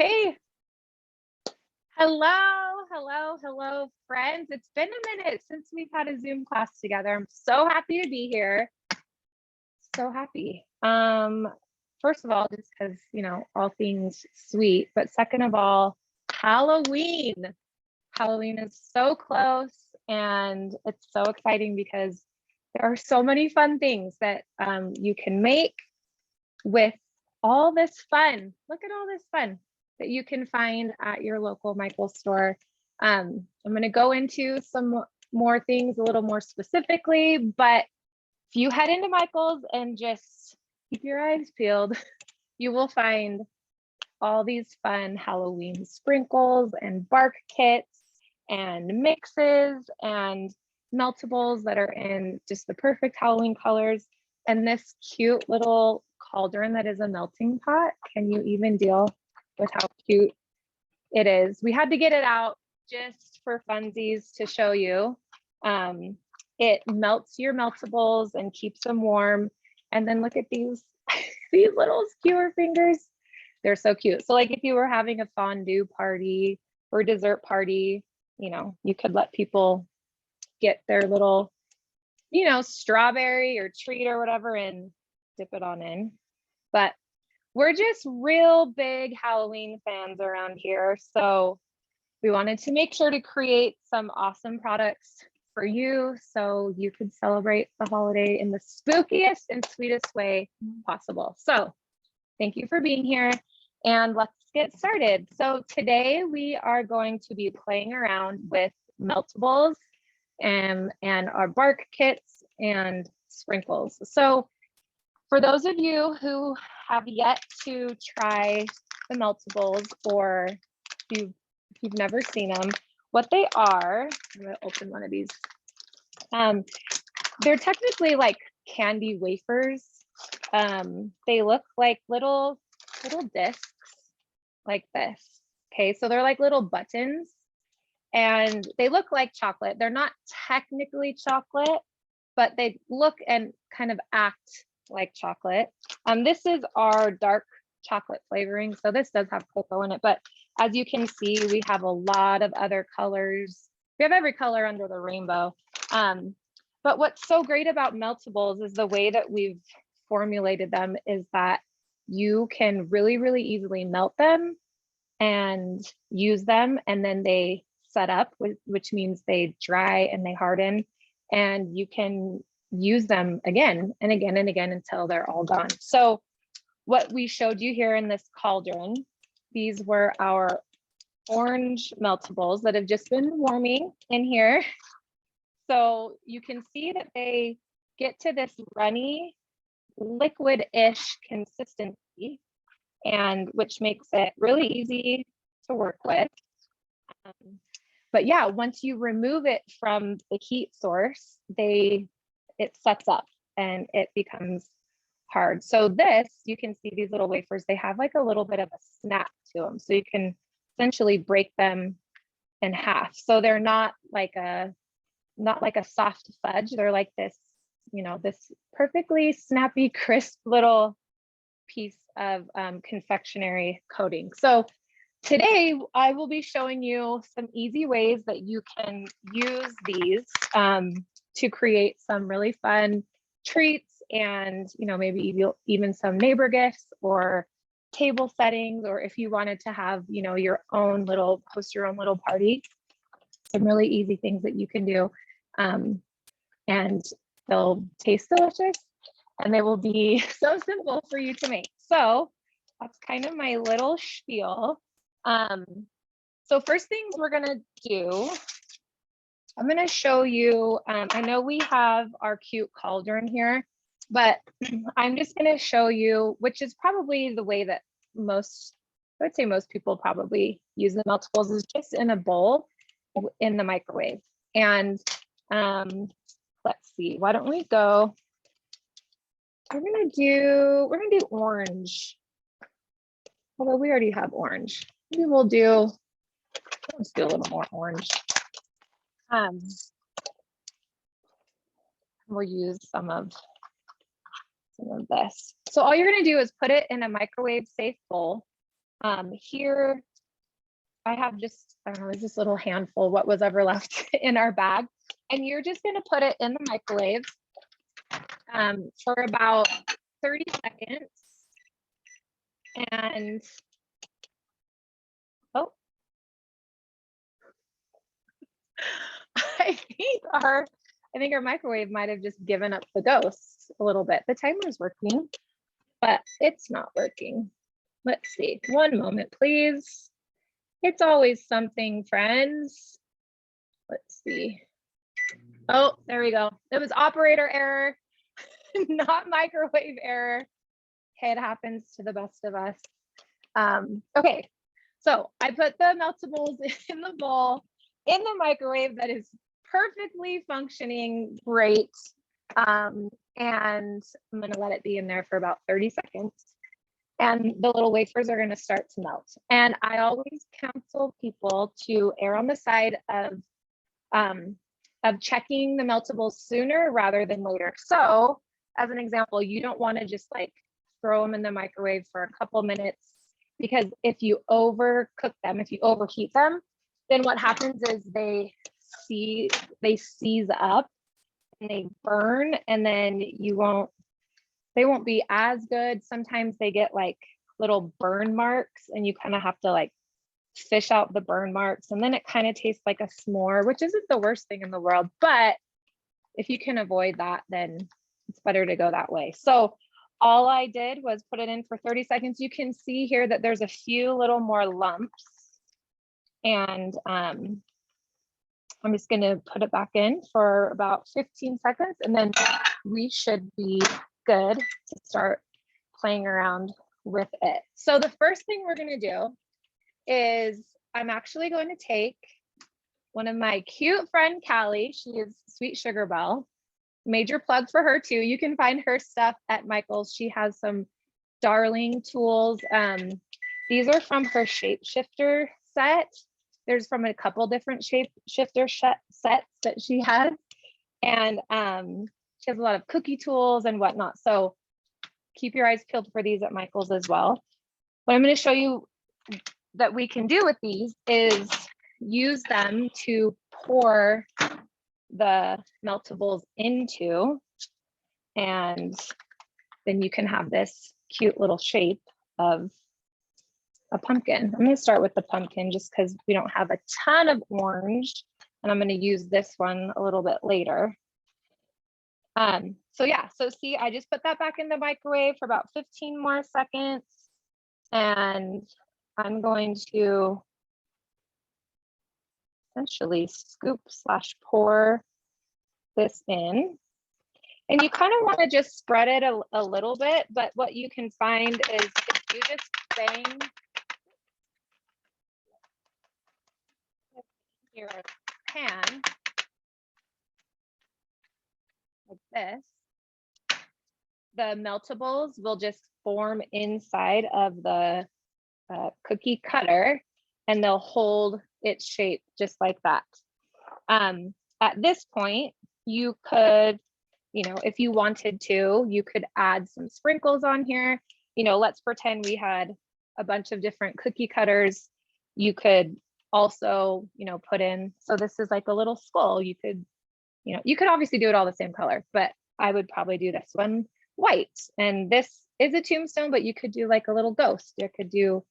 Hey, hello, friends. It's been a minute since we've had a Zoom class together. I'm so happy to be here. So happy. First of all, just because, all things sweet, but second of all, Halloween. Halloween is so close and it's so exciting because there are so many fun things that you can make with all this fun. Look at all this fun that you can find at your local Michael's store. I'm going to go into some more things a little more specifically, but if you head into Michael's and just keep your eyes peeled, you will find all these fun Halloween sprinkles and bark kits and mixes and meltables that are in just the perfect Halloween colors. And this cute little cauldron that is a melting pot. Can you even deal with how cute it is? We had to get it out just for funsies to show you. It melts your meltables and keeps them warm. And then look at these, these little skewer fingers. They're so cute. So like if you were having a fondue party or dessert party, you could let people get their little, strawberry or treat or whatever and dip it on in. But we're just real big Halloween fans around here. So we wanted to make sure to create some awesome products for you so you could celebrate the holiday in the spookiest and sweetest way possible. So thank you for being here and let's get started. So today we are going to be playing around with meltables and our bark kits and sprinkles. So for those of you who have yet to try the meltables, or if you've never seen them, what they are, I'm gonna open one of these. They're technically like candy wafers. They look like little discs like this. Okay, so they're like little buttons and they look like chocolate. They're not technically chocolate, but they look and kind of act like chocolate. This is our dark chocolate flavoring. So this does have cocoa in it, but as you can see, we have a lot of other colors. We have every color under the rainbow. But what's so great about meltables is the way that we've formulated them is that you can really, really easily melt them and use them, and then they set up, which means they dry and they harden, and you can use them again and again and again until they're all gone. So what we showed you here in this cauldron, these were our orange meltables that have just been warming in here. So you can see that they get to this runny liquid-ish consistency, and which makes it really easy to work with. But yeah, once you remove it from the heat source, it sets up and it becomes hard. So this, you can see these little wafers, they have like a little bit of a snap to them. So you can essentially break them in half. So they're not like a soft fudge. They're like this, this perfectly snappy, crisp little piece of confectionery coating. So today I will be showing you some easy ways that you can use these to create some really fun treats and, maybe even some neighbor gifts or table settings, or if you wanted to have, your own little, host your own little party, some really easy things that you can do. And they'll taste delicious and they will be so simple for you to make. So that's kind of my little spiel. So first things we're gonna do, I'm gonna show you, I know we have our cute cauldron here, but I'm just gonna show you, which is probably the way that I would say most people probably use the meltables, is just in a bowl in the microwave. And let's see, why don't we go, we're gonna do orange. Although we already have orange. Maybe let's do a little more orange. We'll use some of this. So all you're gonna do is put it in a microwave safe bowl Here, I have just, I don't know, it's this little handful, what was ever left in our bag. And you're just gonna put it in the microwave for about 30 seconds. And, oh, I think our microwave might have just given up the ghost a little bit. The timer's working, but it's not working. Let's see, one moment, please. It's always something, friends. Let's see. Oh, there we go. It was operator error, not microwave error. Okay, it happens to the best of us. Okay, so I put the meltables in the bowl in the microwave that is perfectly functioning great. And I'm gonna let it be in there for about 30 seconds. And the little wafers are gonna start to melt. And I always counsel people to err on the side of checking the meltables sooner rather than later. So as an example, you don't wanna just like throw them in the microwave for a couple minutes, because if you overcook them, if you overheat them, then what happens is they seize up and they burn, and then they won't be as good. Sometimes they get like little burn marks, and you kind of have to like fish out the burn marks, and then it kind of tastes like a s'more, which isn't the worst thing in the world, but if you can avoid that, then it's better to go that way. So all I did was put it in for 30 seconds. You can see here that there's a few little more lumps, and I'm just going to put it back in for about 15 seconds, and then we should be good to start playing around with it. So the first thing we're going to do is I'm actually going to take one of my cute friend, Callie. She is Sweet Sugar Belle. Major plug for her too. You can find her stuff at Michael's. She has some darling tools. These are from her shapeshifter set. There's from a couple different shapeshifter sets that she has. And she has a lot of cookie tools and whatnot. So keep your eyes peeled for these at Michael's as well. What I'm going to show you that we can do with these is use them to pour the meltables into, and then you can have this cute little shape of a pumpkin. I'm going to start with the pumpkin just because we don't have a ton of orange, and I'm going to use this one a little bit later. So yeah, so see, I just put that back in the microwave for about 15 more seconds, and I'm going to essentially scoop / pour this in. And you kind of want to just spread it a little bit, but what you can find is if you just bang your pan like this, the meltables will just form inside of the cookie cutter, and they'll hold its shape just like that. At this point, you could, if you wanted to, you could add some sprinkles on here. Let's pretend we had a bunch of different cookie cutters. You could also, put in, so this is like a little skull. You could obviously do it all the same color, but I would probably do this one white. And this is a tombstone, but you could do like a little ghost. You could do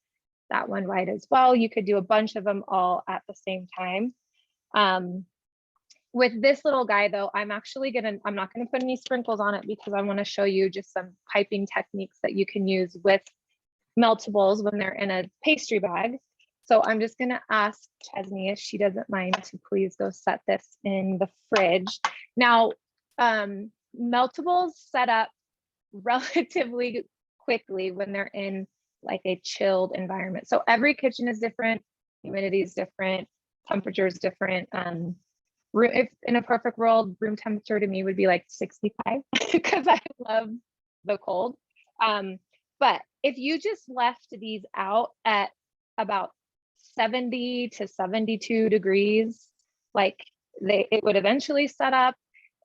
that one white as well. You could do a bunch of them all at the same time. With this little guy though, I'm not gonna put any sprinkles on it because I want to show you just some piping techniques that you can use with meltables when they're in a pastry bag. So I'm just gonna ask Chesney if she doesn't mind to please go set this in the fridge. Now, meltables set up relatively quickly when they're in like a chilled environment. So every kitchen is different, humidity is different, temperature is different. If in a perfect world, room temperature to me would be like 65 because I love the cold. But if you just left these out at about 70 to 72 degrees, like it would eventually set up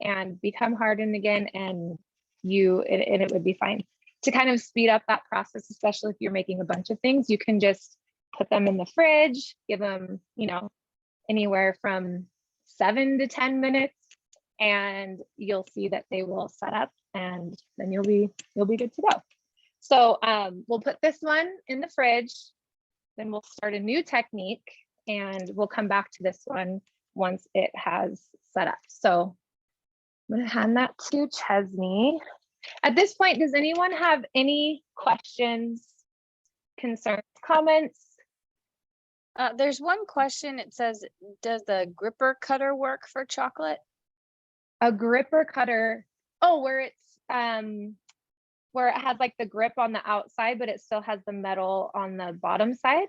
and become hardened again, and it would be fine. to kind of speed up that process, especially if you're making a bunch of things, you can just put them in the fridge, give them, you know, anywhere from 7 to 10 minutes, and you'll see that they will set up, and then you'll be good to go. So we'll put this one in the fridge, then we'll start a new technique, and we'll come back to this one once it has set up. So I'm going to hand that to Chesney. At this point, does anyone have any questions, concerns, comments? There's one question. It says, does the gripper cutter work for chocolate? A gripper cutter, oh, where it has like the grip on the outside, but it still has the metal on the bottom side?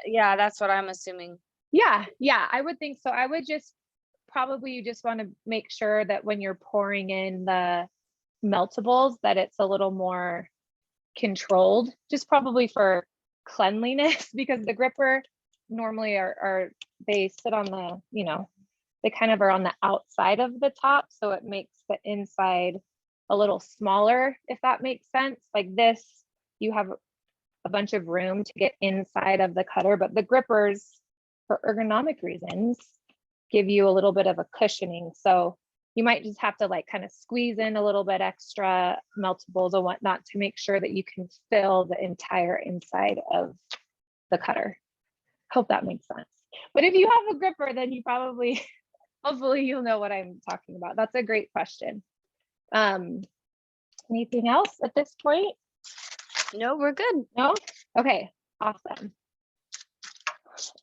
Yeah, that's what I'm assuming. Yeah, I would think so. I would just probably, you just want to make sure that when you're pouring in the meltables that it's a little more controlled, just probably for cleanliness, because the gripper normally are they sit on the, you know, they kind of are on the outside of the top, so it makes the inside a little smaller, if that makes sense. Like this, you have a bunch of room to get inside of the cutter, but the grippers, for ergonomic reasons, give you a little bit of a cushioning. So you might just have to like kind of squeeze in a little bit extra meltables and whatnot to make sure that you can fill the entire inside of the cutter. Hope that makes sense. But if you have a gripper, then you probably, hopefully you'll know what I'm talking about. That's a great question. Anything else at this point? No, we're good. No? Okay, awesome.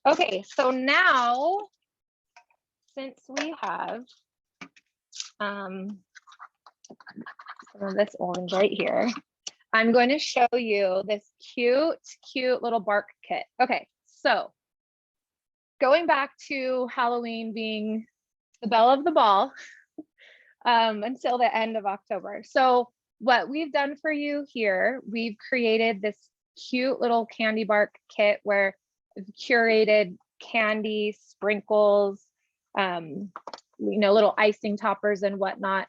Okay, so now, since we have some of this orange right here, I'm going to show you this cute little bark kit. Okay, so going back to Halloween being the belle of the ball until the end of October. So what we've done for you here, we've created this cute little candy bark kit where we've curated candy, sprinkles, you know, little icing toppers and whatnot,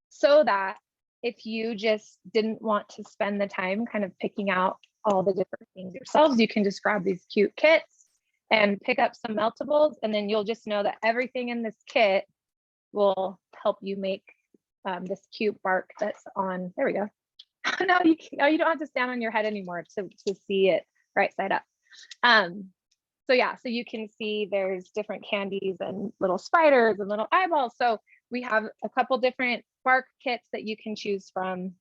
so that if you just didn't want to spend the time kind of picking out all the different things yourselves, you can just grab these cute kits and pick up some meltables, and then you'll just know that everything in this kit will help you make this cute bark that's on, there we go. Now you don't have to stand on your head anymore to see it right side up. So yeah, so you can see there's different candies and little spiders and little eyeballs. So we have a couple different bark kits that you can choose from.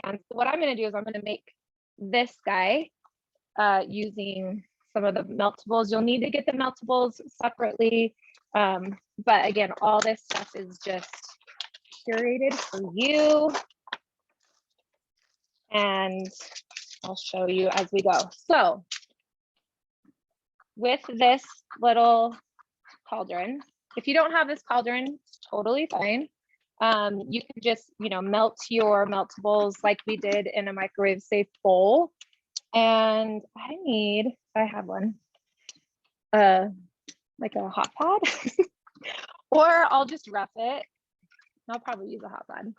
And what I'm going to do is I'm going to make this guy using some of the meltables. You'll need to get the meltables separately. But again, all this stuff is just curated for you. And I'll show you as we go. So with this little cauldron, if you don't have this cauldron, it's totally fine. You can just, you know, melt your meltables like we did in a microwave safe bowl. And I have one, like a hot pod, or I'll just rough it. I'll probably use a hot pod.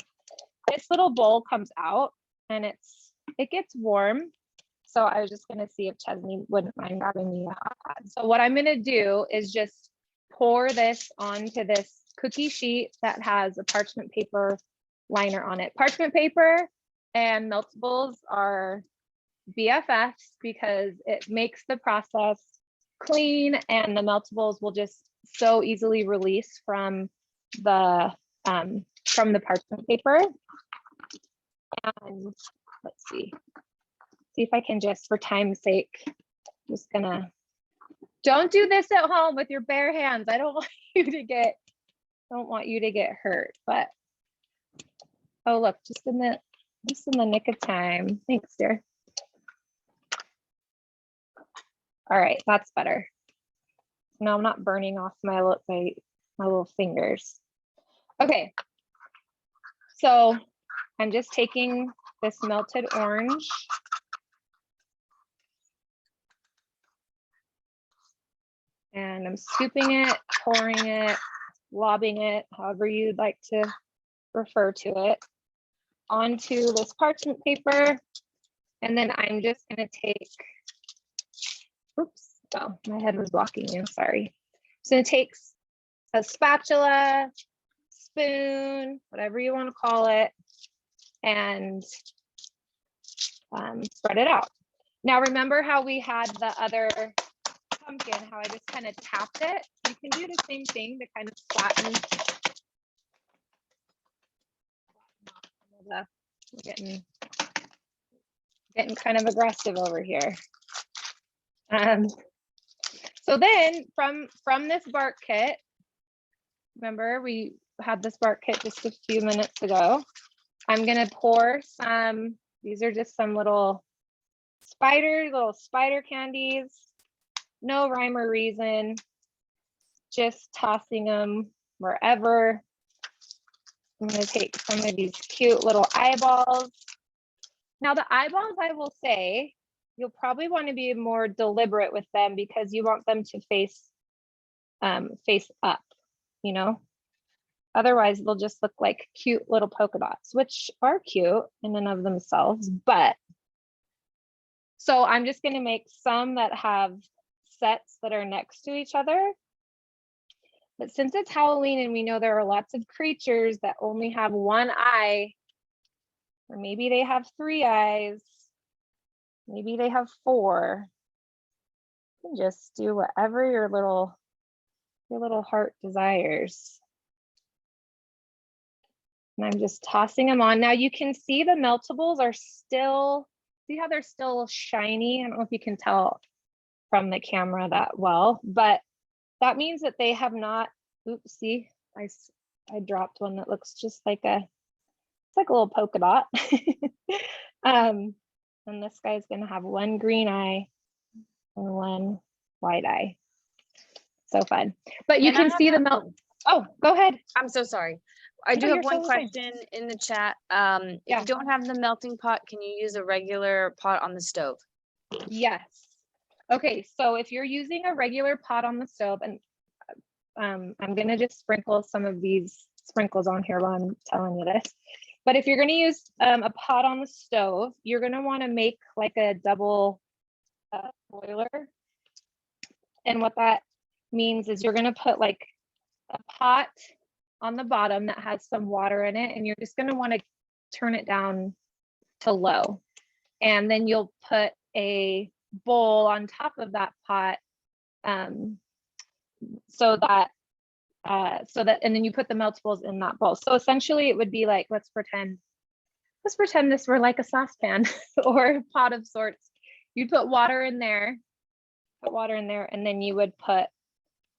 This little bowl comes out and it gets warm. So I was just gonna see if Chesney wouldn't mind grabbing me a hot pad. So what I'm gonna do is just pour this onto this cookie sheet that has a parchment paper liner on it. Parchment paper and meltables are BFFs because it makes the process clean, and the meltables will just so easily release from the parchment paper. And let's see if I can just, for time's sake, just gonna, don't do this at home with your bare hands. I don't want you to get hurt, but oh look, just in the nick of time. Thanks, dear. All right, that's better. No, I'm not burning off my little fingers. Okay, so I'm just taking this melted orange and I'm scooping it, pouring it, lobbing it, however you'd like to refer to it, onto this parchment paper. And then I'm just gonna take, oops, oh, my head was blocking you, sorry. So it takes a spatula, spoon, whatever you want to call it, and spread it out. Now remember how we had the other pumpkin, how I just kind of tapped it? You can do the same thing to kind of flatten. Getting kind of aggressive over here. So then from this bark kit, remember we had this bark kit just a few minutes ago. I'm gonna pour some, these are just some little spider candies. No rhyme or reason, just tossing them wherever. I'm gonna take some of these cute little eyeballs. Now the eyeballs, I will say, you'll probably want to be more deliberate with them because you want them to face up, you know? Otherwise they'll just look like cute little polka dots, which are cute in and of themselves, but. So I'm just gonna make some that have sets that are next to each other. But since it's Halloween and we know there are lots of creatures that only have one eye, or maybe they have 3 eyes, maybe they have 4, you can just do whatever your little heart desires. And I'm just tossing them on. Now you can see the meltables are still, see how they're still shiny? I don't know if you can tell from the camera that well, but that means that they have not, oops, see, I dropped one that looks just like it's like a little polka dot. And this guy's gonna have 1 green eye and 1 white eye. So fun. But you can see the melt. Oh, go ahead. I'm so sorry. I do have one question in the chat. If you don't have the melting pot, can you use a regular pot on the stove? Yes. Okay, so if you're using a regular pot on the stove, and I'm gonna just sprinkle some of these sprinkles on here while I'm telling you this. But if you're gonna use a pot on the stove, you're gonna wanna make like a double boiler. And what that means is you're gonna put like a pot on the bottom that has some water in it, and you're just gonna wanna turn it down to low. And then you'll put a bowl on top of that pot so that and then you put the meltables in that bowl. So essentially it would be like, let's pretend this were like a saucepan or a pot of sorts. You'd put water in there, and then you would put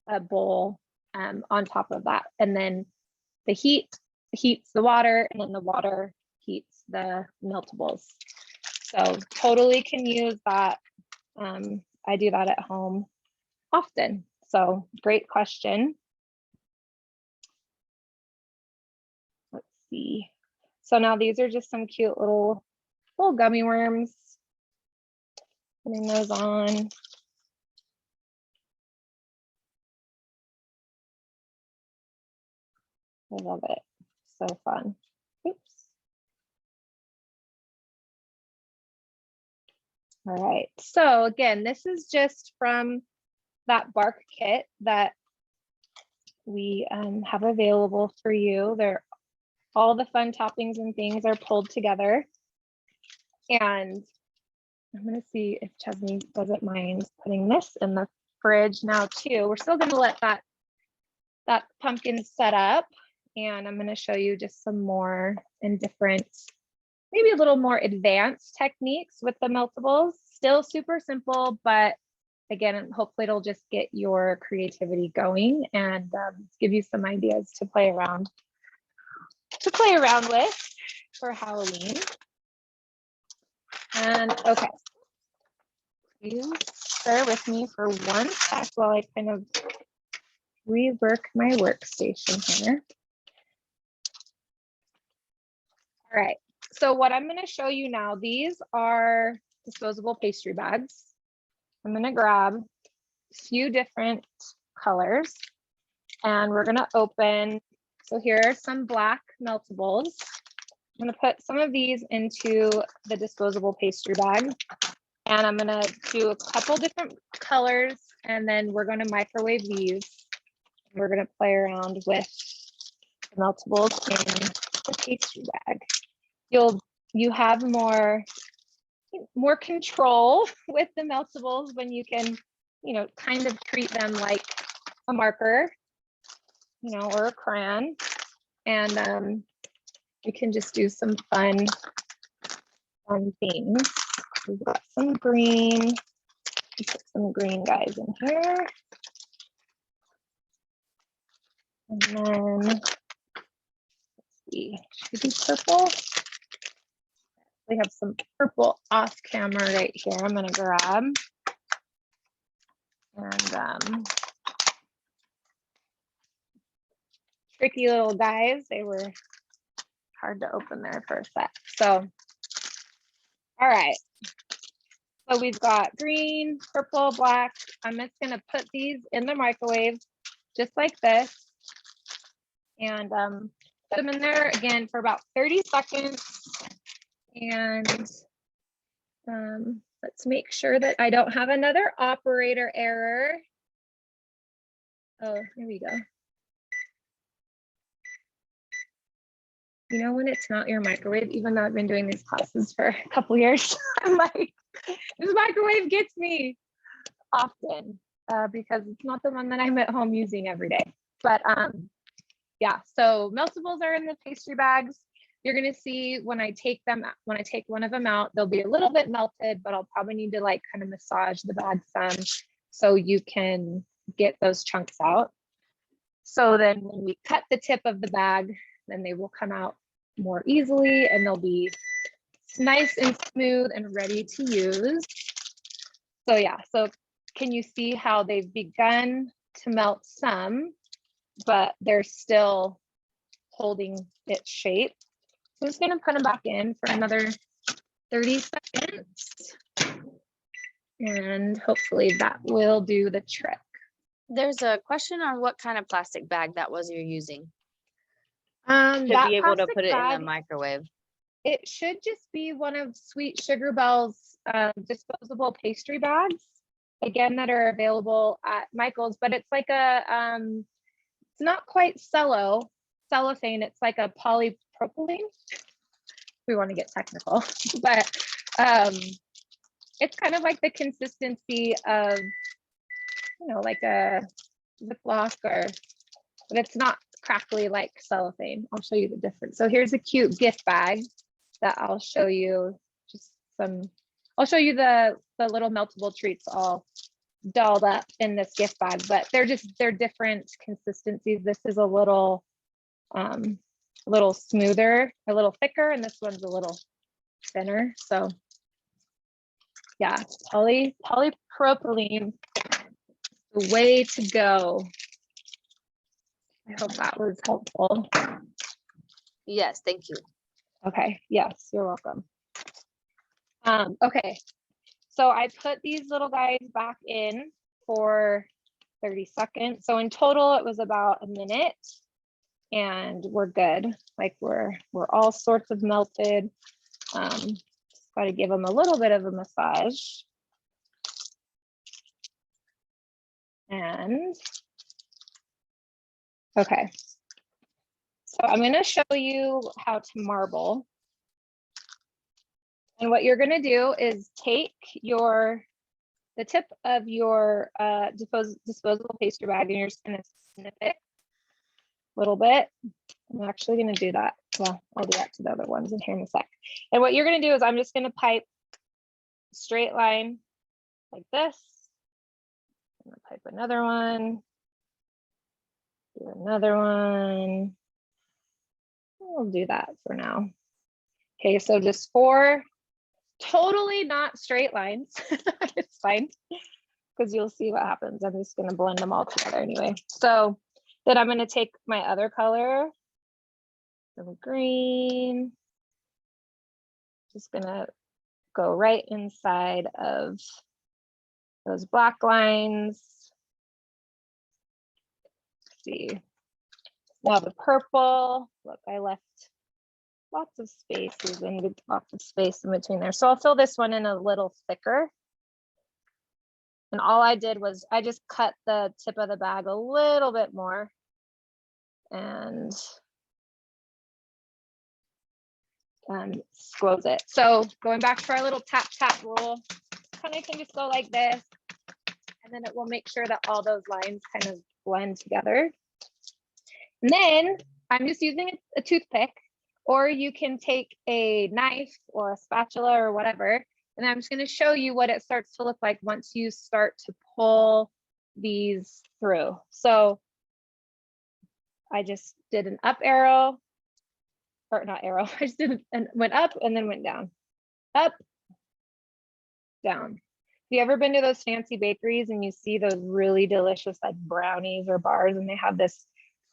a bowl on top of that, and then the heat heats the water, and then the water heats the meltables. So totally can use that. I do that at home often. So great question. Let's see. So now these are just some cute little gummy worms. Putting those on. I love it. So fun. Oops. All right. So again, this is just from that bark kit that we have available for you. All the fun toppings and things are pulled together. And I'm gonna see if Chesney doesn't mind putting this in the fridge now too. We're still gonna let that pumpkin set up, and I'm gonna show you just some more and different, maybe a little more advanced techniques with the meltables. Still super simple, but again, hopefully it'll just get your creativity going and give you some ideas to play around with for Halloween. And okay, please bear with me for 1 sec while I kind of rework my workstation here. All right, so what I'm going to show you now, these are disposable pastry bags. I'm going to grab a few different colors, and we're going to open. So here are some black meltables. I'm gonna put some of these into the disposable pastry bag, and I'm gonna do a couple different colors, and then we're gonna microwave these. We're gonna play around with the meltables in the pastry bag. You have more control with the meltables when you can, kind of treat them like a marker, or a crayon, and you can just do some fun things. We've got some green. Put some green guys in here. And then, let's see, should we do purple? We have some purple off camera right here. I'm gonna grab. And tricky little guys. They were hard to open there for a sec. So, all right. So we've got green, purple, black. I'm just gonna put these in the microwave, just like this. And put them in there again for about 30 seconds. And let's make sure that I don't have another operator error. Oh, here we go. You know, when it's not your microwave, even though I've been doing these classes for a couple years, I'm like, this microwave gets me often because it's not the one that I'm at home using every day. But yeah, so meltables are in the pastry bags. You're gonna see when I take one of them out, they'll be a little bit melted, but I'll probably need to like kind of massage the bag some so you can get those chunks out. So then when we cut the tip of the bag, then they will come out more easily and they'll be nice and smooth and ready to use. So yeah, so can you see how they've begun to melt some, but they're still holding its shape? I'm just gonna put them back in for another 30 seconds. And hopefully that will do the trick. There's a question on what kind of plastic bag that was you're using. To be able to put it in the microwave. It should just be one of Sweet Sugar Bell's disposable pastry bags, again, that are available at Michael's, but it's like a, it's not quite cellophane, it's like a polypropylene. We want to get technical, but it's kind of like the consistency of, like a Ziploc, but it's not crackly like cellophane. I'll show you the difference. So here's a cute gift bag that I'll show you. I'll show you the little meltable treats all dolled up in this gift bag, but they're different consistencies. This is a little smoother, a little thicker, and this one's a little thinner. So yeah, polypropylene, the way to go. I hope that was helpful. Yes, thank you. Okay, yes, you're welcome. Okay, so I put these little guys back in for 30 seconds. So in total, it was about a minute, and we're good. Like we're all sorts of melted. Just got to give them a little bit of a massage. And okay, so I'm going to show you how to marble. And what you're going to do is take the tip of your disposable pastry bag, and you're just going to snip it a little bit. I'm actually going to do that. Well, I'll do that to the other ones in here in a sec. And what you're going to do is I'm just going to pipe a straight line like this. I'm going to pipe another one. Do another one. We'll do that for now. Okay, so just 4 totally not straight lines. It's fine, because you'll see what happens. I'm just going to blend them all together anyway. So then I'm going to take my other color, some green, just going to go right inside of those black lines. Let's see. Now the purple, look, I left lots of spaces and lots of space in between there. So I'll fill this one in a little thicker. And all I did was I just cut the tip of the bag a little bit more. And squoze it. So going back to our little tap tap rule, kind of can just go like this, and then it will make sure that all those lines kind of blend together. And then I'm just using a toothpick, or you can take a knife or a spatula or whatever, and I'm just going to show you what it starts to look like once you start to pull these through. So I just did an up arrow, or not arrow, I just did and went up and then went down, up, down. Have you ever been to those fancy bakeries and you see those really delicious like brownies or bars and they have this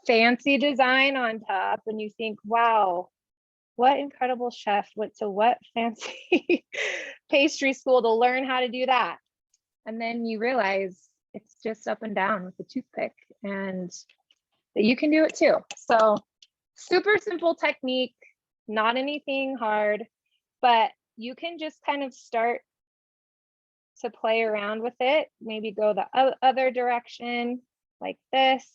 fancy design on top and you think, wow, what incredible chef went to what fancy pastry school to learn how to do that? And then you realize it's just up and down with a toothpick and that you can do it too. So super simple technique, not anything hard, but you can just kind of start to play around with it. Maybe go the other direction like this.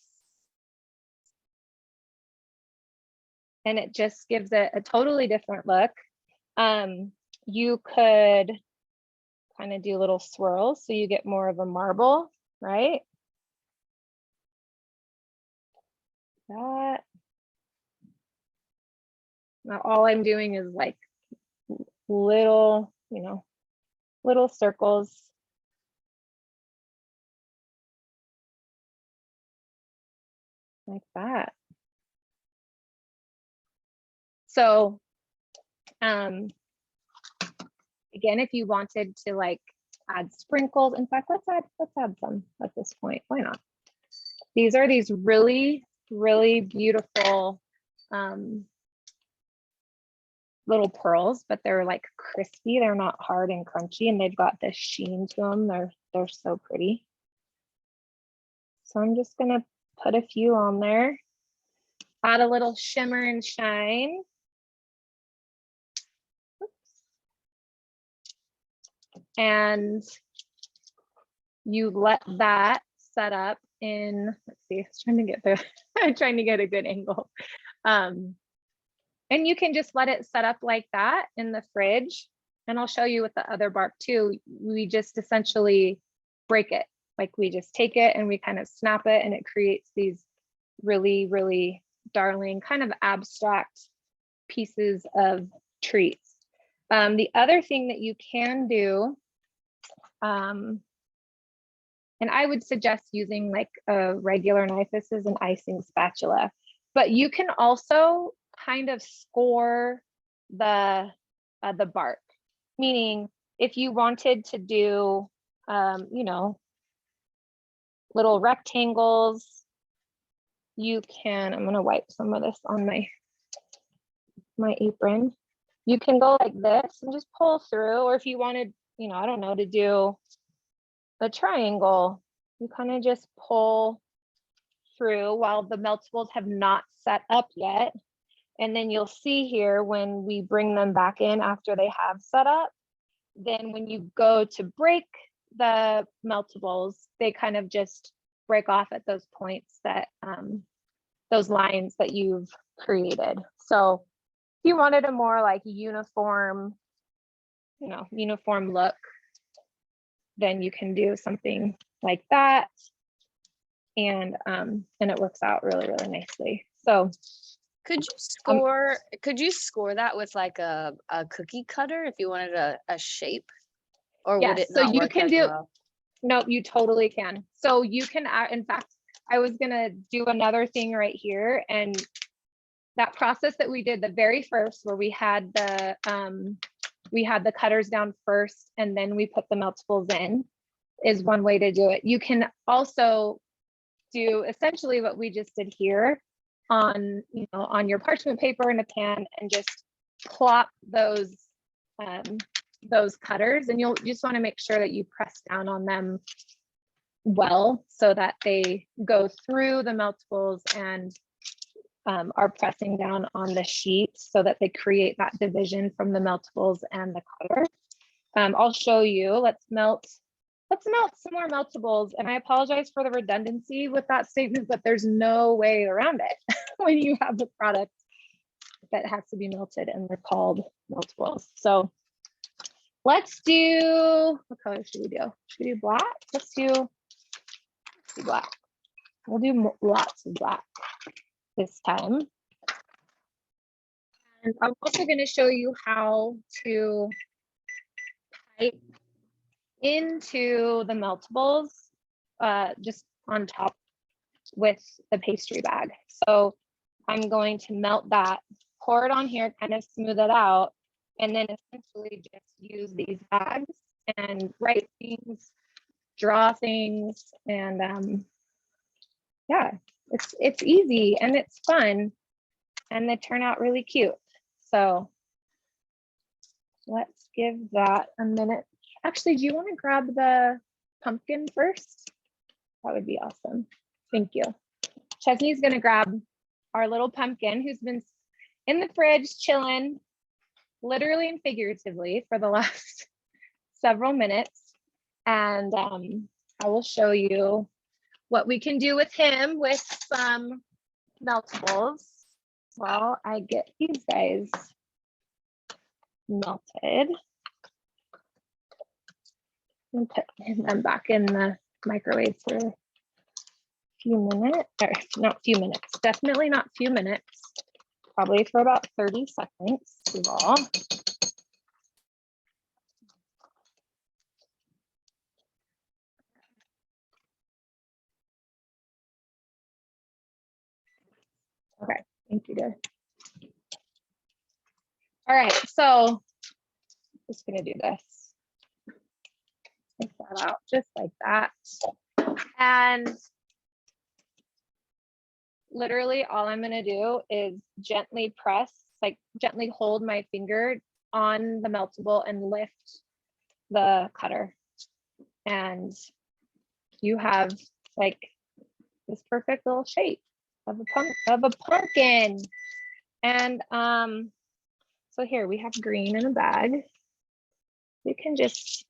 And it just gives it a totally different look. You could kind of do little swirls so you get more of a marble, right? That. Now all I'm doing is like little, you know, little circles. Like that. So, again, if you wanted to like add sprinkles, in fact, let's add some at this point. Why not? These are these really, really beautiful little pearls, but they're like crispy. They're not hard and crunchy, and they've got this sheen to them. They're so pretty. So I'm just gonna put a few on there. Add a little shimmer and shine. Oops. And you let that set up in, let's see, I was trying to get the, I'm trying to get a good angle. And you can just let it set up like that in the fridge. And I'll show you with the other bark too. We just essentially break it. Like we just take it and we kind of snap it and it creates these really, really darling kind of abstract pieces of treats. The other thing that you can do, and I would suggest using like a regular knife. This is an icing spatula, but you can also kind of score the bark. Meaning, if you wanted to do, you know, little rectangles, you can. I'm gonna wipe some of this on my apron. You can go like this and just pull through, or if you wanted, you know, I don't know, to do a triangle, you kind of just pull through while the meltables have not set up yet. And then you'll see here when we bring them back in after they have set up, then when you go to break the meltables, they kind of just break off at those points that those lines that you've created. So if you wanted a more like uniform, you know, uniform look, then you can do something like that. And it works out really, really nicely. So could you score that with like a cookie cutter if you wanted a shape, or yes, would it so not you work can as do well? No, you totally can. So you can, in fact, I was gonna do another thing right here, and that process that we did the very first, where we had the cutters down first and then we put the meltables in, is one way to do it. You can also do essentially what we just did here on, you know, on your parchment paper in a pan, and just plop those cutters, and you'll just want to make sure that you press down on them well so that they go through the meltables and are pressing down on the sheet so that they create that division from the meltables and the cutter. I'll show you. Let's melt some more meltables. And I apologize for the redundancy with that statement, but there's no way around it when you have a product that has to be melted and they're called meltables. So let's do, what color should we do? Should we do black? Let's do black. We'll do lots of black this time. And I'm also going to show you how to type into the meltables just on top with the pastry bag. So I'm going to melt that, pour it on here, kind of smooth it out, and then essentially just use these bags and write things, draw things, and yeah, it's easy and it's fun, and they turn out really cute. So let's give that a minute. Actually, do you want to grab the pumpkin first? That would be awesome. Thank you. Chesney's going to grab our little pumpkin who's been in the fridge chilling, literally and figuratively, for the last several minutes. And I will show you what we can do with him with some meltables while I get these guys melted. And put them back in the microwave for a few minutes, or not few minutes, definitely not few minutes, probably for about 30 seconds is all. Okay, thank you, dear. All right, so just gonna do this. Take that out just like that. And literally all I'm gonna do is gently press, like gently hold my finger on the meltable and lift the cutter. And you have like this perfect little shape of a pumpkin. And so here we have green in a bag. You can just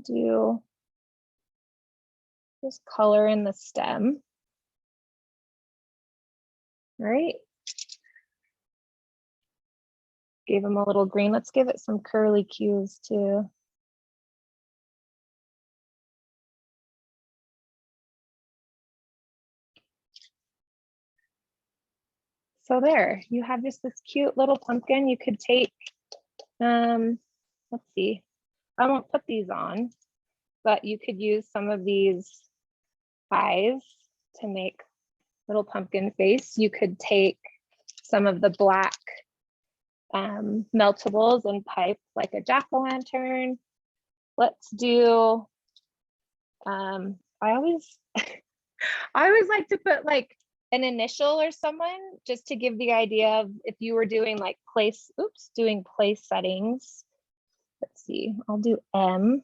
do this color in the stem, right? Gave him a little green. Let's give it some curly cues too. So there, you have just this cute little pumpkin. You could take, let's see, I won't put these on, but you could use some of these eyes to make little pumpkin face. You could take some of the black meltables and pipe like a jack-o'-lantern. Let's do, I always like to put like an initial or someone, just to give the idea of if you were doing like place settings. Let's see, I'll do M.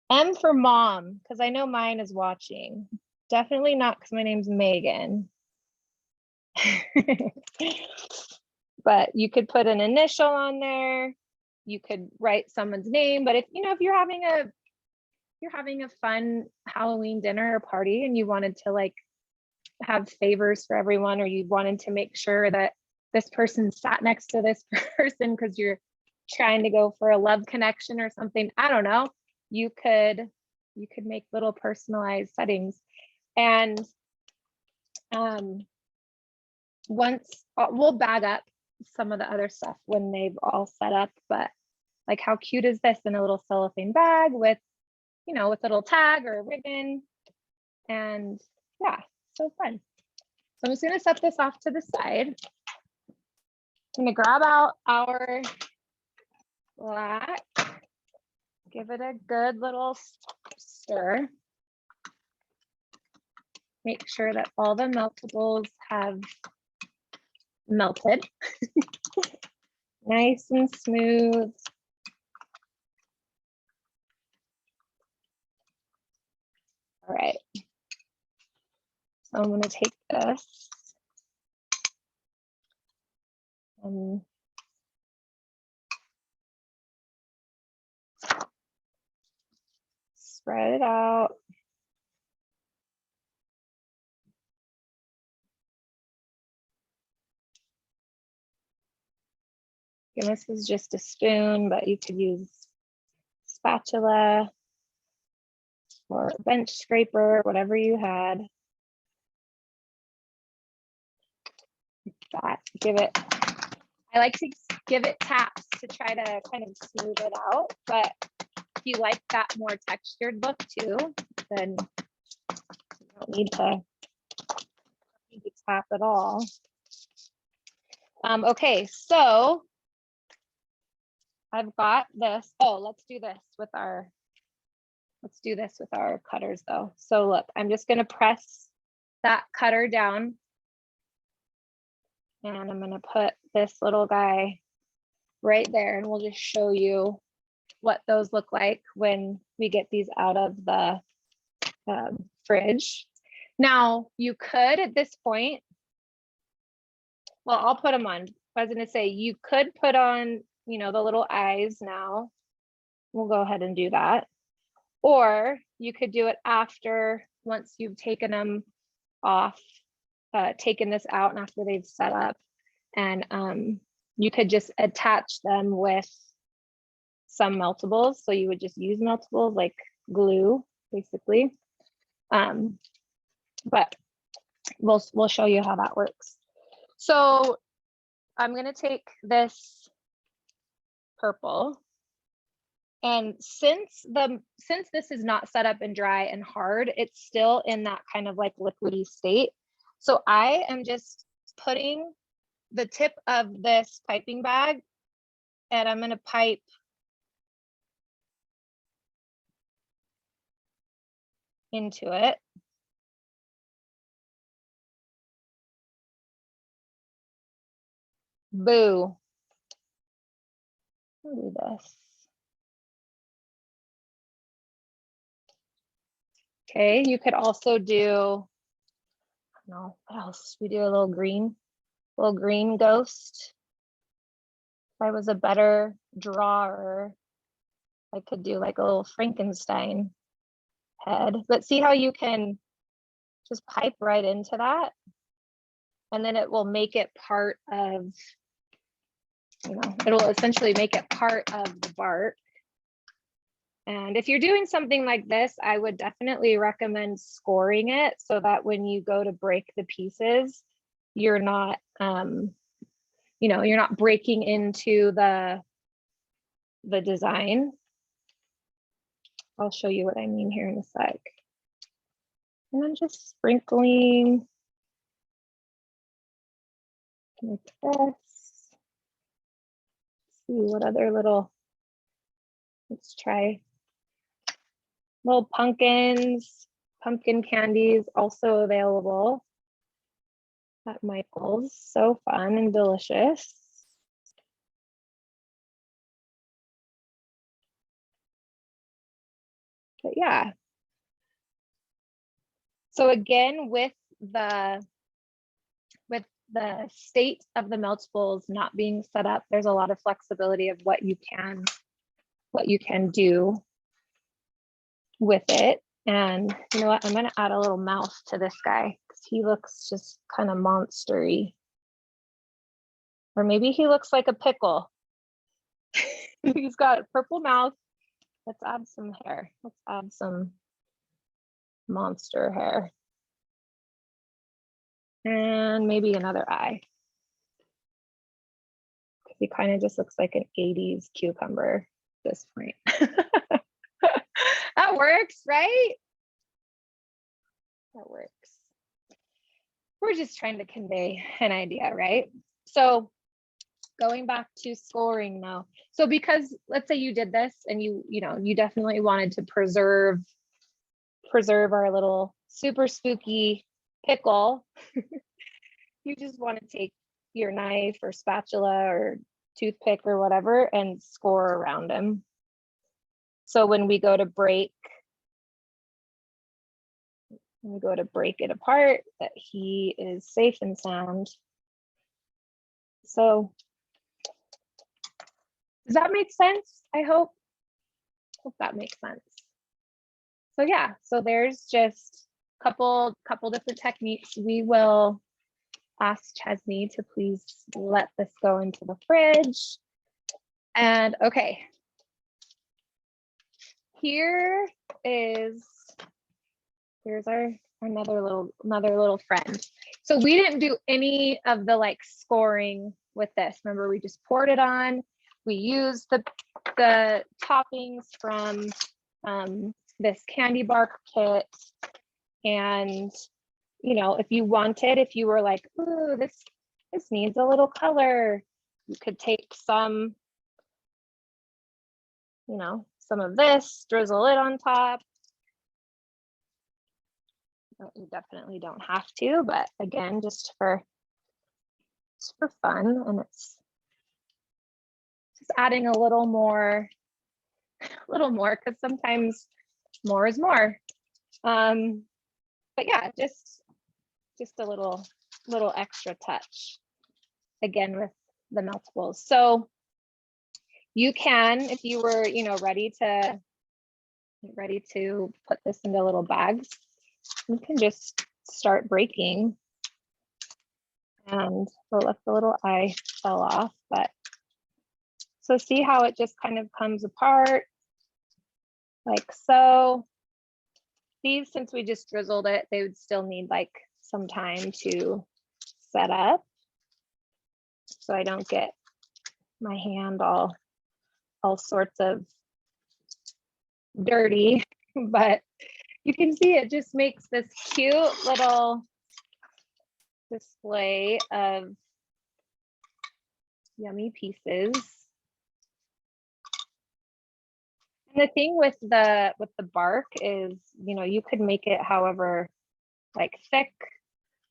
M for mom, because I know mine is watching. Definitely not because my name's Megan. But you could put an initial on there. You could write someone's name, but if you're having a fun Halloween dinner or party and you wanted to like have favors for everyone, or you wanted to make sure that this person sat next to this person because you're trying to go for a love connection or something, I don't know, you could make little personalized settings. And once we'll bag up some of the other stuff when they've all set up, but like how cute is this in a little cellophane bag with with a little tag or a ribbon? And yeah, so fun. So I'm just going to set this off to the side. I'm going to grab out our black, give it a good little stir. Make sure that all the meltables have melted. Nice and smooth. All right. So I'm going to take this and spread it out. And this is just a spoon, but you could use spatula or a bench scraper, whatever you had. That, give it, I like to give it taps to try to kind of smooth it out, but if you like that more textured look too, then you don't need to tap at all. Okay, so I've got this. Oh, let's do this with our cutters though. So look, I'm just gonna press that cutter down and I'm gonna put this little guy right there and we'll just show you what those look like when we get these out of the fridge. Now you could at this point, well, I'll put them on. I was gonna say you could put on, you know, the little eyes now. We'll go ahead and do that. Or you could do it after, once you've taken them off, taken this out and after they've set up. And you could just attach them with some meltables. So you would just use meltables like glue, basically. But we'll show you how that works. So I'm gonna take this purple. And since this is not set up and dry and hard, it's still in that kind of like liquidy state. So I am just putting the tip of this piping bag and I'm going to pipe into it. Boo. I'll do this. Okay, you could also do, no, what else? We do a little green ghost. If I was a better drawer, I could do like a little Frankenstein head. But see how you can just pipe right into that? And then it will make it part of, you know, it'll essentially make it part of the bark. And if you're doing something like this, I would definitely recommend scoring it so that when you go to break the pieces, you're not, you know, you're not breaking into the design. I'll show you what I mean here in a sec. And I'm just sprinkling like this. See what other little, let's try little pumpkins, pumpkin candies also available at Michael's. So fun and delicious. But yeah. So again, with the state of the meltables not being set up, there's a lot of flexibility of what you can do with it. And you know what, I'm going to add a little mouth to this guy because he looks just kind of monstery. Or maybe he looks like a pickle. He's got a purple mouth. Let's add some hair. Let's add some monster hair. And maybe another eye. He kind of just looks like an 80s cucumber at this point. That works, right? That works. We're just trying to convey an idea, right? So going back to scoring now. So because let's say you did this and you definitely wanted to preserve our little super spooky pickle. You just want to take your knife or spatula or toothpick or whatever and score around him. So when we go to break I'm gonna go to break it apart, that he is safe and sound. So does that make sense? I hope that makes sense. So yeah, so there's just a couple different techniques. We will ask Chesney to please let this go into the fridge. And okay, here's our another little friend. So we didn't do any of the like scoring with this. Remember, we just poured it on. We used the toppings from this candy bark kit. And you know, if you were like, ooh, this needs a little color, you could take some, you know, some of this, drizzle it on top. You definitely don't have to, but again, just for fun, and it's just adding a little more, because sometimes more is more. But yeah, just a little extra touch again with the meltables. So you can, if you were, you know, ready to put this into little bags, you can just start breaking. And so look, the little eye fell off, but so see how it just kind of comes apart like so. These, since we just drizzled it, they would still need like some time to set up, so I don't get my hand all sorts of dirty. But you can see it just makes this cute little display of yummy pieces. And the thing with the bark is, you know, you could make it however like thick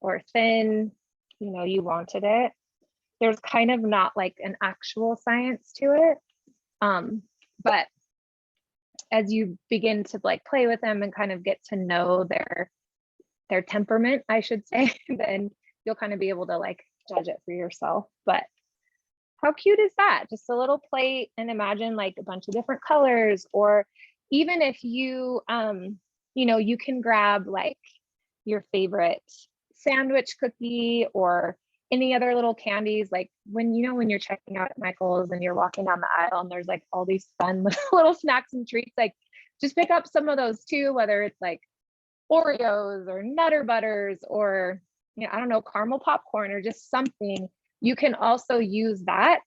or thin, you know, you wanted it. There's kind of not like an actual science to it. But as you begin to like play with them and kind of get to know their temperament, I should say, then you'll kind of be able to like judge it for yourself. But how cute is that? Just a little plate, and imagine like a bunch of different colors, or even if you, you know, you can grab like your favorite sandwich cookie or any other little candies. Like when, you know, when you're checking out at Michael's and you're walking down the aisle and there's like all these fun little snacks and treats, like just pick up some of those too, whether it's like Oreos or Nutter Butters or, you know, I don't know, caramel popcorn or just something. You can also use that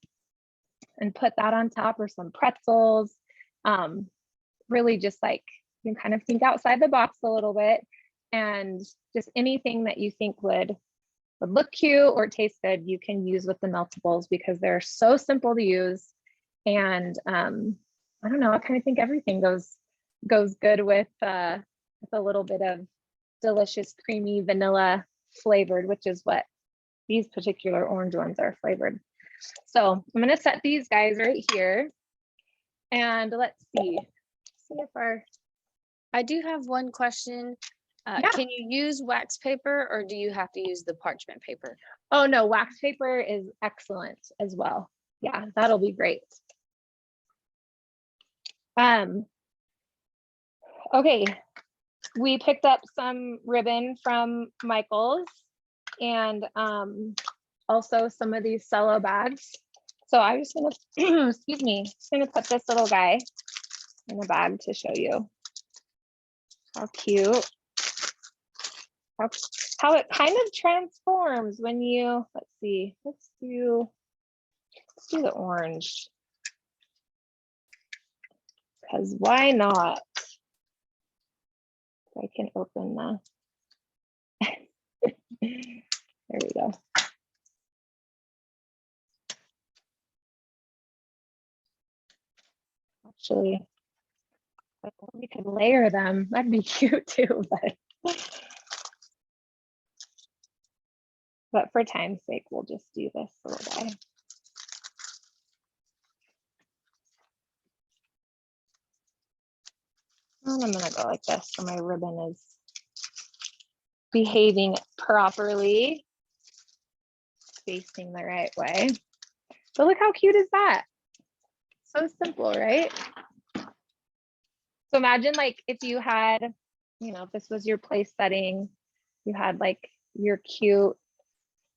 and put that on top, or some pretzels. Really just like, you can kind of think outside the box a little bit, and just anything that you think would look cute or taste good, you can use with the meltables, because they're so simple to use. And I don't know, I kind of think everything goes good with a little bit of delicious creamy vanilla flavored, which is what these particular orange ones are flavored. So I'm going to set these guys right here, and let's see if I do have one question. Yeah. Can you use wax paper, or do you have to use the parchment paper? Oh no, wax paper is excellent as well. Yeah, that'll be great. Okay, we picked up some ribbon from Michael's, and also some of these Cello bags. So I'm just gonna, excuse me, just gonna put this little guy in a bag to show you how cute, how it kind of transforms when you, let's see, let's do the orange, because why not? I can open the, there we go. Actually, we could layer them. That'd be cute too, but for time's sake, we'll just do this little guy. And I'm gonna go like this so my ribbon is behaving properly, facing the right way. But look how cute is that? So simple, right? So imagine like if you had, you know, if this was your place setting, you had like your cute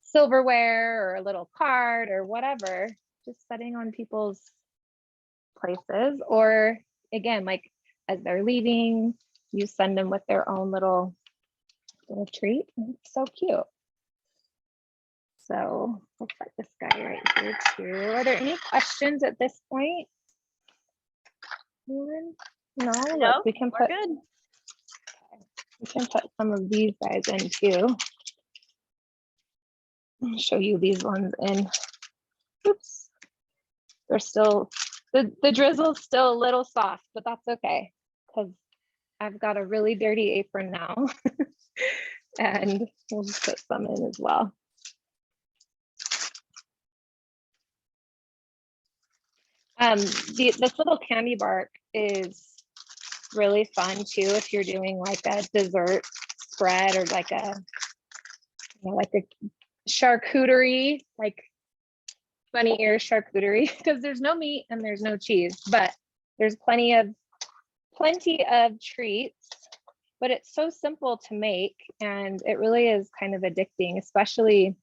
silverware or a little card or whatever, just setting on people's places. Or again, like as they're leaving, you send them with their own little treat. It's so cute. So we'll put this guy right here too. Are there any questions at this point? No, look, we can put good. We can put some of these guys in too. I'll show you these ones in. Oops. They're still, the drizzle's still a little soft, but that's okay because I've got a really dirty apron now. And we'll just put some in as well. This little candy bark is really fun too if you're doing like a dessert spread or like a, you know, like a charcuterie, like bunny ear charcuterie, because there's no meat and there's no cheese, but there's plenty of treats. But it's so simple to make, and it really is kind of addicting, especially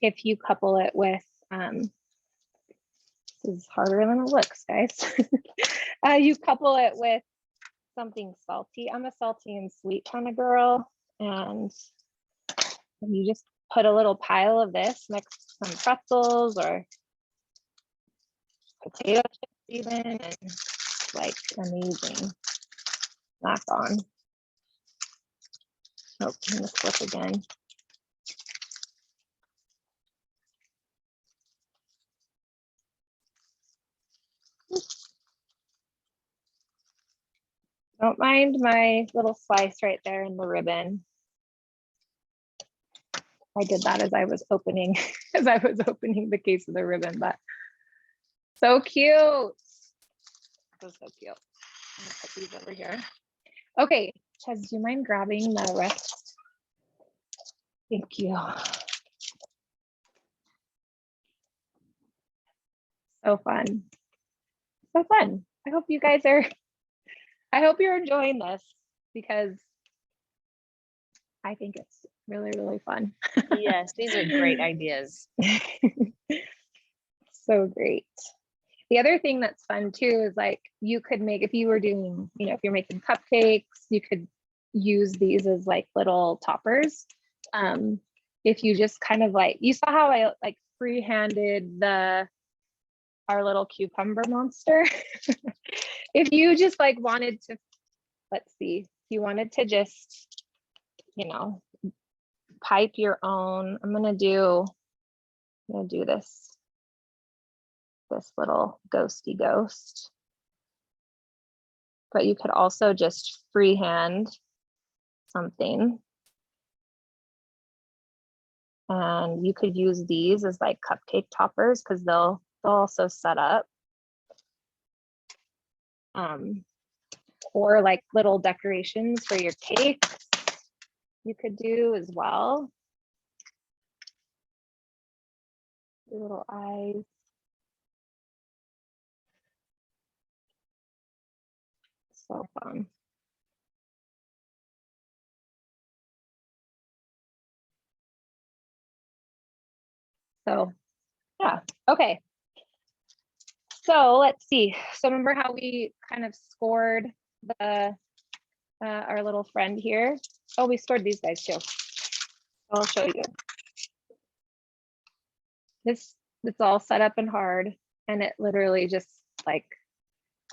if you couple it with this is harder than it looks, guys. You couple it with something salty. I'm a salty and sweet kind of girl, and you just put a little pile of this next to some pretzels or potato chips even, and it's like amazing. Snack on. Oh, I'm gonna flip again. Don't mind my little slice right there in the ribbon. I did that as I was opening the case of the ribbon, but so cute. So cute. I'm gonna put these over here. Okay, Ches, do you mind grabbing the rest? Thank you. So fun. So fun. I hope you guys are, I hope you're enjoying this because I think it's really, really fun. Yes, these are great ideas. So great. The other thing that's fun too is like you could make, if you were doing, you know, if you're making cupcakes, you could use these as like little toppers. If you just kind of like, you saw how I like free-handed our little cucumber monster. If you just like wanted to, let's see, if you wanted to just, you know, pipe your own, I'm gonna do this little ghosty ghost. But you could also just freehand something. And you could use these as like cupcake toppers because they'll also set up. Or like little decorations for your cakes you could do as well. Your little eyes. So fun. So yeah, okay. So let's see. So remember how we kind of scored the our little friend here? Oh, we scored these guys too. I'll show you. It's all set up and hard, and it literally just like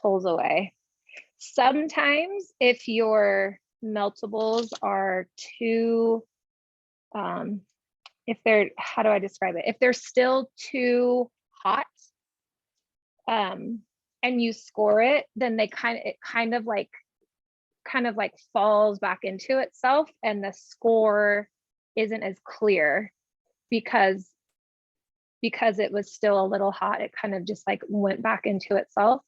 pulls away. Sometimes if your meltables are too, if they're, how do I describe it? If they're still too hot, and you score it, then it kind of like falls back into itself, and the score isn't as clear because it was still a little hot. It kind of just like went back into itself.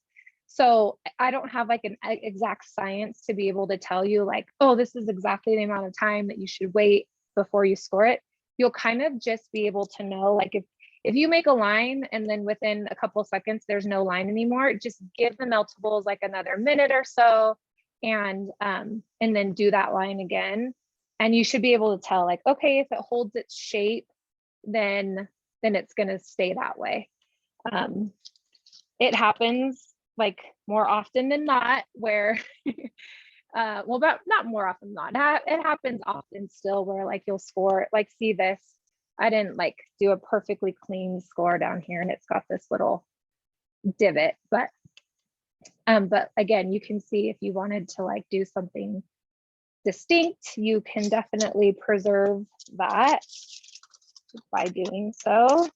So I don't have like an exact science to be able to tell you like, oh, this is exactly the amount of time that you should wait before you score it. You'll kind of just be able to know, like if you make a line and then within a couple of seconds, there's no line anymore, just give the meltables like another minute or so and then do that line again. And you should be able to tell like, okay, if it holds its shape, then it's going to stay that way. It happens like more often than not where, well, but not more often than not. It happens often still where like you'll score, like see this, I didn't like do a perfectly clean score down here and it's got this little divot, but again, you can see if you wanted to like do something distinct, you can definitely preserve that by doing so.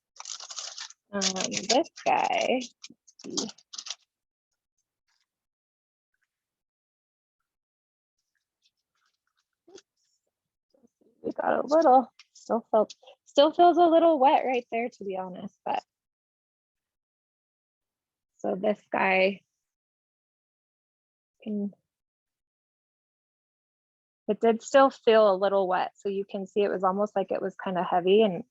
This guy, let's see. We got a little, still feels a little wet right there, to be honest, but so this guy can, it did still feel a little wet, so you can see it was almost like it was kind of heavy, and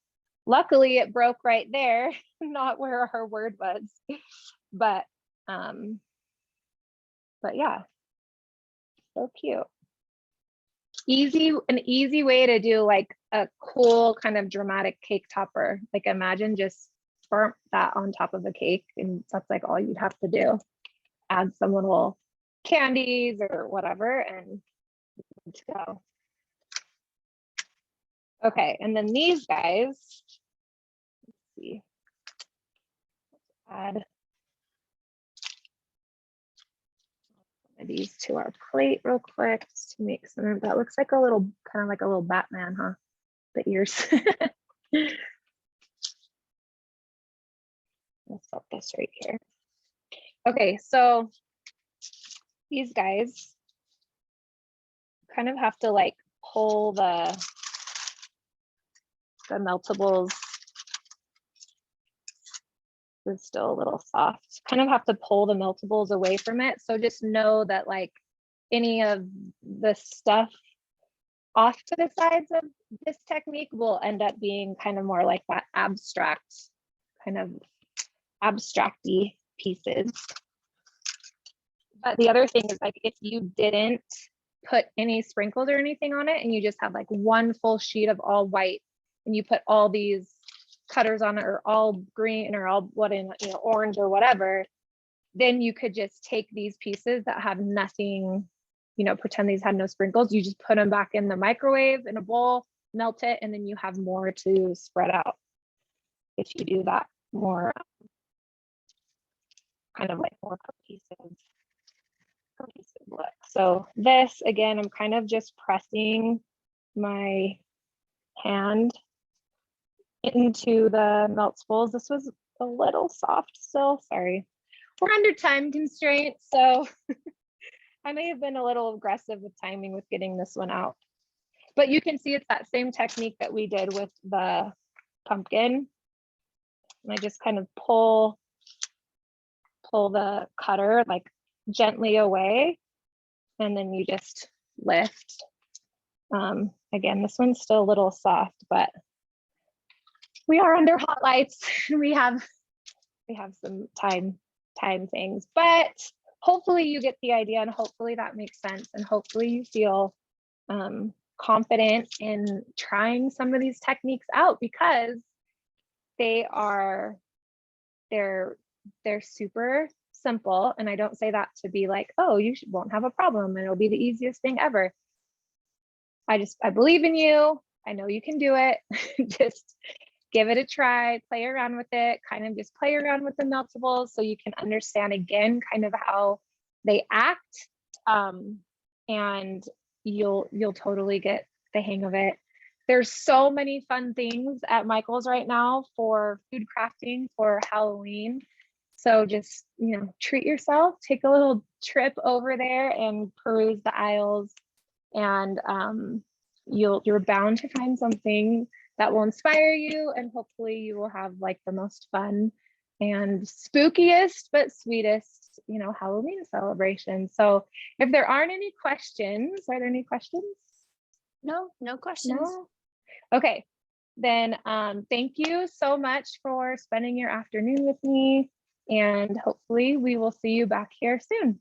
luckily it broke right there, not where our word was, but yeah, so cute. An easy way to do like a cool kind of dramatic cake topper. Like imagine just burnt that on top of a cake and that's like all you'd have to do. Add some little candies or whatever and good to go. Okay, and then these guys, let's see, add these to our plate real quick to make some, that looks like a little, kind of like a little Batman, huh? The ears. Let's put this right here. Okay, so these guys kind of have to like pull the meltables. It's still a little soft. Kind of have to pull the meltables away from it. So just know that like any of the stuff off to the sides of this technique will end up being kind of more like that abstract, kind of abstract-y pieces. But the other thing is like if you didn't put any sprinkles or anything on it and you just have like one full sheet of all white and you put all these cutters on it or all green or all orange or whatever, then you could just take these pieces that have nothing, pretend these had no sprinkles, you just put them back in the microwave in a bowl, melt it, and then you have more to spread out if you do that more kind of like more cohesive look. So this, again, I'm kind of just pressing my hand into the meltables. This was a little soft still, sorry. We're under time constraints, so I may have been a little aggressive with timing with getting this one out. But you can see it's that same technique that we did with the pumpkin. And I just kind of pull the cutter like gently away, and then you just lift. Again, this one's still a little soft, but we are under hot lights. We have some time things, but hopefully you get the idea and hopefully that makes sense and hopefully you feel confident in trying some of these techniques out because they're super simple. And I don't say that to be like, oh, you won't have a problem and it'll be the easiest thing ever. I believe in you. I know you can do it. Just give it a try, play around with it, kind of just play around with the meltables so you can understand again kind of how they act, and you'll totally get the hang of it. There's so many fun things at Michael's right now for food crafting for Halloween. So just, treat yourself, take a little trip over there and peruse the aisles, and you're bound to find something that will inspire you, and hopefully you will have like the most fun and spookiest but sweetest you know, Halloween celebration. So if there aren't any questions, are there any questions? No questions. No? Okay, then thank you so much for spending your afternoon with me, and hopefully we will see you back here soon.